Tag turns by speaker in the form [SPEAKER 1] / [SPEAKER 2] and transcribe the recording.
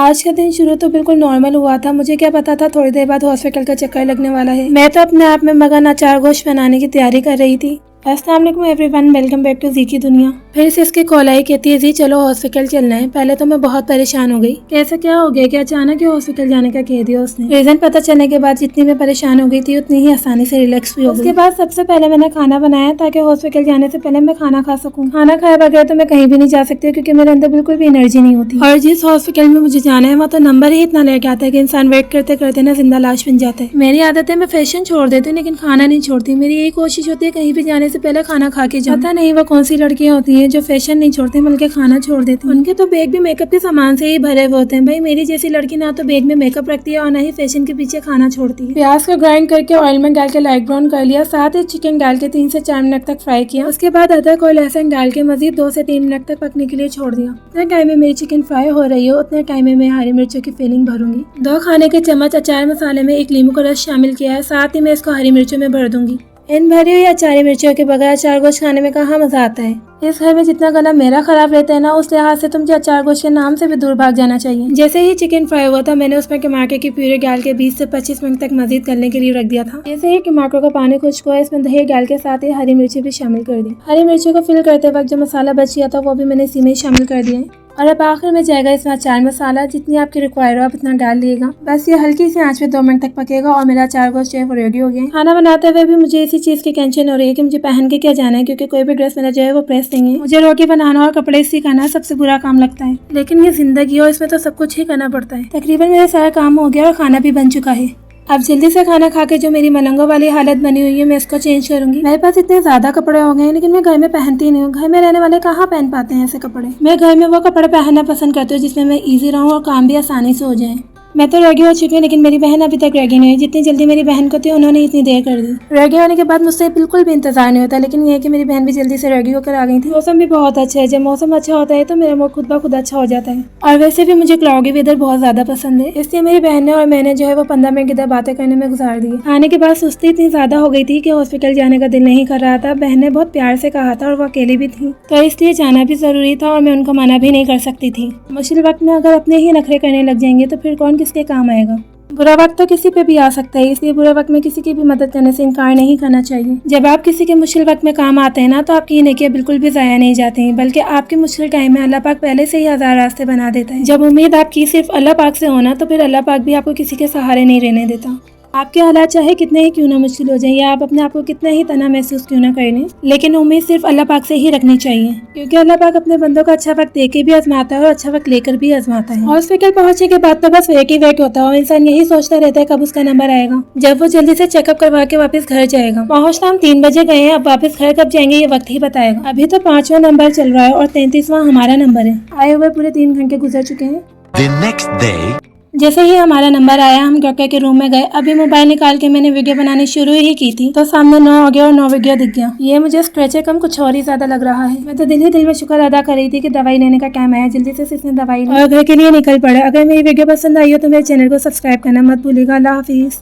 [SPEAKER 1] आज का दिन शुरू तो बिल्कुल नॉर्मल हुआ था। मुझे क्या पता था थोड़ी देर बाद हॉस्पिटल का चक्कर लगने वाला है। मैं तो अपने आप में मगन अचार गोश्त बनाने की तैयारी कर रही थी। अस्सलाम वालेकुम एवरीवन, वेलकम बैक टू जी की दुनिया। फिर से इसकी कॉल आई, कहती है जी चलो हॉस्पिटल चलना है। पहले तो मैं बहुत परेशान हो गई, कैसे क्या हो गया, क्या अचानक ही हॉस्पिटल जाने का कह दिया उसने। रीजन पता चलने के बाद जितनी मैं परेशान हो गई थी उतनी ही आसानी से रिलैक्स भी हो गई। उसके बाद सबसे पहले मैंने खाना बनाया ताकि हॉस्पिटल जाने से पहले मैं खाना खा सकूँ। खाना खाए बगैर तो मैं कहीं भी नहीं जा सकती क्योंकि मेरे अंदर बिल्कुल भी एनर्जी नहीं होती। और जिस हॉस्पिटल में मुझे जाना है वहाँ तो नंबर ही इतना लेके आता है कि इंसान वेट करते करते ना जिंदा लाश बन जाता है। मेरी आदत है मैं फैशन छोड़ देती हूँ लेकिन खाना नहीं छोड़ती। मेरी यही कोशिश होती है कहीं भी जाने से पहले खाना खा के जाता नहीं वो कौन सी लड़कियां होती हैं जो फैशन नहीं छोड़ती बल्कि खाना छोड़ देती हैं। उनके तो बैग भी मेकअप के सामान से ही भरे हुए होते हैं। भाई मेरी जैसी लड़की ना तो बैग में मेकअप रखती है और ना ही फैशन के पीछे खाना छोड़ती है। प्याज को ग्राइंड करके ऑयल में डाल के लाइट ब्राउन कर लिया, साथ ही चिकन डाल के 3 से 4 मिनट तक फ्राई किया। उसके बाद अदरक और लहसुन डाल के मजीद 2 से 3 मिनट तक पकने के लिए छोड़ दिया। जितने टाइम में मेरी चिकन फ्राई हो रही हो उतने टाइम में मैं हरी मिर्चों की फिलिंग भरूंगी। 2 खाने के चम्मच अचार मसाले में 1 नींबू का रस शामिल किया है, साथ ही मैं इसको हरी मिर्चों में भर दूंगी। इन भरी हुई अचारी मिर्चियों के बगैर अचार गोश्त खाने में कहाँ मजा आता है। इस घर में जितना गला मेरा खराब रहता है ना उस लिहाज से तुम अचार गोश्त के नाम से भी दूर भाग जाना चाहिए। जैसे ही चिकन फ्राई हुआ था मैंने उसमें टमाटर की प्यूरी डाल के 20 से 25 मिनट तक मजीद करने के लिए रख दिया था। जैसे ही टमाटर का पानी खुश्क हुआ इसमें दही डाल के साथ ही हरी मिर्ची भी शामिल कर दी। हरी मिर्ची को फिल करते वक्त जो मसाला बच गया था वो भी मैंने इसी में शामिल कर दिया। और अब आखिर में जाएगा इसमें अचार मसाला, जितनी आपकी रिक्वायर हो आप इतना डाल लिएगा। बस ये हल्की सी आंच पे 2 मिनट तक पकेगा और मेरा अचार गोश्त जो है वो रेडी हो गया। खाना बनाते हुए भी मुझे इसी चीज की टेंशन हो रही है कि मुझे पहन के क्या जाना है क्योंकि कोई भी ड्रेस मेरा जो है वो प्रेस नहीं है। मुझे रोटी बनाना और कपड़े इस्त्री करना सबसे बुरा काम लगता है, लेकिन ये जिंदगी और इसमें तो सब कुछ ही करना पड़ता है। तकरीबन मेरा सारा काम हो गया और खाना भी बन चुका है। अब जल्दी से खाना खा के जो मेरी मलंगों वाली हालत बनी हुई है मैं इसको चेंज करूंगी। मेरे पास इतने ज्यादा कपड़े हो गए हैं लेकिन मैं घर में पहनती नहीं हूँ। घर में रहने वाले कहाँ पहन पाते हैं ऐसे कपड़े। मैं घर में वो कपड़े पहनना पसंद करती हूँ जिसमें मैं इजी रहूँ और काम भी आसानी से हो जाए। मैं तो रेडी हो चुकी हूँ लेकिन मेरी बहन अभी तक रेडी नहीं हुई। जितनी जल्दी मेरी बहन को थी उन्होंने इतनी देर कर दी। रेडी होने के बाद मुझसे बिल्कुल भी इंतजार नहीं होता, लेकिन ये है कि मेरी बहन भी जल्दी से रेडी होकर आ गई थी। मौसम भी बहुत अच्छा है, जब मौसम अच्छा होता है तो मेरा मूड खुद ब खुद अच्छा हो जाता है। और वैसे भी मुझे क्लाउडी वेदर बहुत ज्यादा पसंद है, इसलिए मेरी बहन ने और मैंने जो है वो 15 मिनट इधर बातें करने में गुजार दिए। खाने के बाद सुस्ती इतनी ज्यादा हो गई थी कि हॉस्पिटल जाने का दिल नहीं कर रहा था। बहन ने बहुत प्यार से कहा था और वो अकेली भी थी तो इसलिए जाना भी जरूरी था और मैं उनको मना भी नहीं कर सकती थी। मुश्किल वक्त में अगर अपने ही नखरे करने लग जाएंगे तो फिर कौन किसके काम आएगा। बुरा वक्त तो किसी पे भी आ सकता है, इसलिए बुरे वक्त में किसी की भी मदद करने से इनकार नहीं करना चाहिए। जब आप किसी के मुश्किल वक्त में काम आते हैं ना तो आपकी नेकियां बिल्कुल भी जाया नहीं जाती हैं, बल्कि आपके मुश्किल टाइम में अल्लाह पाक पहले से ही 1000 रास्ते बना देता है। जब उम्मीद आपकी सिर्फ अल्लाह पाक से होना तो फिर अल्लाह पाक भी आपको किसी के सहारे नहीं रहने देता। आपके हालात चाहे कितने ही क्यों ना मुश्किल हो जाएं या आप अपने आप को कितना ही तना महसूस क्यों ना करें, लेकिन उम्मीद सिर्फ अल्लाह पाक से ही रखनी चाहिए क्योंकि अल्लाह पाक अपने बंदों का अच्छा वक्त देके भी आजमाता है और अच्छा वक्त लेकर भी आजमाता है। हॉस्पिटल पहुंचने के बाद तो बस वेट ही वेट होता है और इंसान यही सोचता रहता है कब उसका नंबर आएगा, जब वो जल्दी से चेकअप करवा के वापस घर जाएगा। पहुंचना हम 3 बजे गए हैं, अब वापस घर कब जाएंगे ये वक्त ही बताएगा। अभी तो 5वां नंबर चल रहा है और 33वां हमारा नंबर है। आए हुए पूरे 3 घंटे गुजर चुके हैं। जैसे ही हमारा नंबर आया हम डॉक्टर के रूम में गए। अभी मोबाइल निकाल के मैंने वीडियो बनानी शुरू ही की थी तो सामने 9 हो गया और 9 वीडियो दिख गया। ये मुझे स्ट्रेचर कम कुछ और ही ज्यादा लग रहा है। मैं तो दिल ही दिल में शुक्र अदा कर रही थी कि दवाई लेने का टाइम आया, जल्दी से इसने दवाई ली और घर के लिए निकल पड़े। अगर मेरी वीडियो पसंद आई हो तो मेरे चैनल को सब्सक्राइब करना मत भूलिएगा। अल्लाह हाफिज।